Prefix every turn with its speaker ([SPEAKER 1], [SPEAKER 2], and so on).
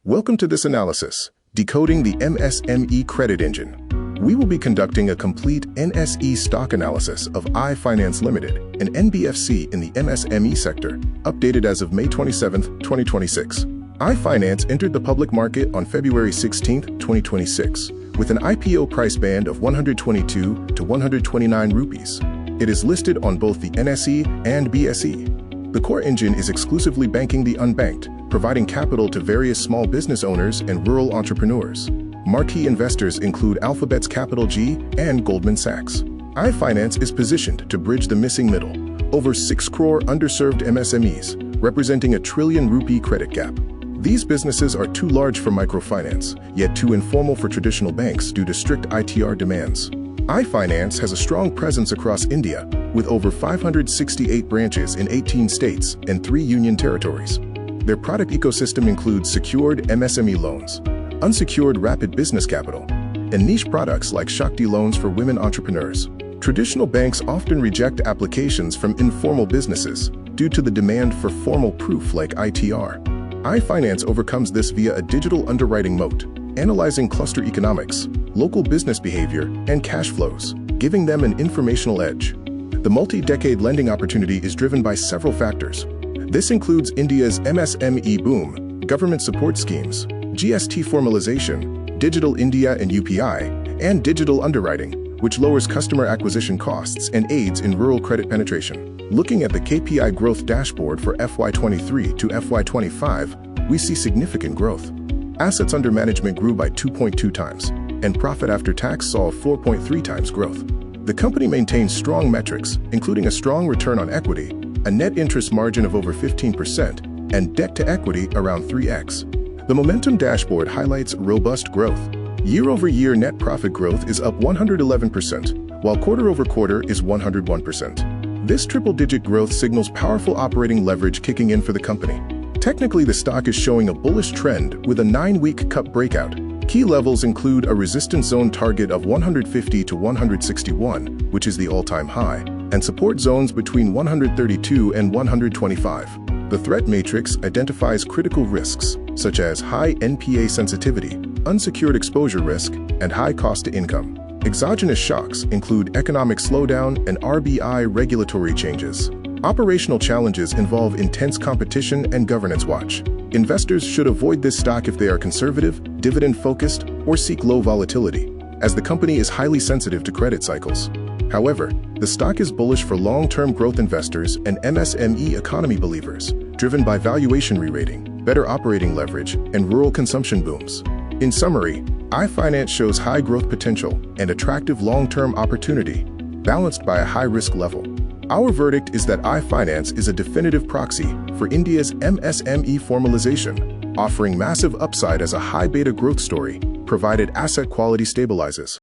[SPEAKER 1] Welcome to this analysis, Decoding the MSME Credit Engine. We will be conducting a complete NSE stock analysis of Aye Finance Ltd, an NBFC in the MSME sector, updated as of May 27, 2026. Aye Finance entered the public market on February 16, 2026, with an IPO price band of 122 to 129 rupees. It is listed on both the NSE and BSE. The core engine is exclusively banking the unbanked, providing capital to various small business owners and rural entrepreneurs. Marquee investors include Alphabet's Capital G and Goldman Sachs. Aye Finance is positioned to bridge the missing middle, over 6 crore underserved MSMEs, representing a trillion rupee credit gap. These businesses are too large for microfinance, yet too informal for traditional banks due to strict ITR demands. Aye Finance has a strong presence across India, with over 568 branches in 18 states and 3 union territories. Their product ecosystem includes secured MSME loans, unsecured rapid business capital, and niche products like Shakti loans for women entrepreneurs. Traditional banks often reject applications from informal businesses due to the demand for formal proof like ITR. Aye Finance overcomes this via a digital underwriting moat, analyzing cluster economics, local business behavior, and cash flows, giving them an informational edge. The multi-decade lending opportunity is driven by several factors. This includes India's MSME boom, government support schemes, GST formalization, Digital India and UPI, and digital underwriting, which lowers customer acquisition costs and aids in rural credit penetration. Looking at the KPI growth dashboard for FY23 to FY25, we see significant growth. Assets under management grew by 2.2 times, and profit after tax saw 4.3 times growth. The company maintains strong metrics, including a strong return on equity, a net interest margin of over 15%, and debt to equity around 3x. The momentum dashboard highlights robust growth. Year-over-year net profit growth is up 111%, while quarter-over-quarter is 101%. This triple-digit growth signals powerful operating leverage kicking in for the company. Technically, the stock is showing a bullish trend with a 9-week cup breakout. Key levels include a resistance zone target of 150 to 161, which is the all-time high, and support zones between 132 and 125. The threat matrix identifies critical risks, such as high NPA sensitivity, unsecured exposure risk, and high cost to income. Exogenous shocks include economic slowdown and RBI regulatory changes. Operational challenges involve intense competition and governance watch. Investors should avoid this stock if they are conservative, dividend-focused, or seek low volatility, as the company is highly sensitive to credit cycles. However, the stock is bullish for long-term growth investors and MSME economy believers, driven by valuation re-rating, better operating leverage, and rural consumption booms. In summary, Aye Finance shows high growth potential and attractive long-term opportunity, balanced by a high-risk level. Our verdict is that Aye Finance is a definitive proxy for India's MSME formalization, offering massive upside as a high beta growth story, provided asset quality stabilizes.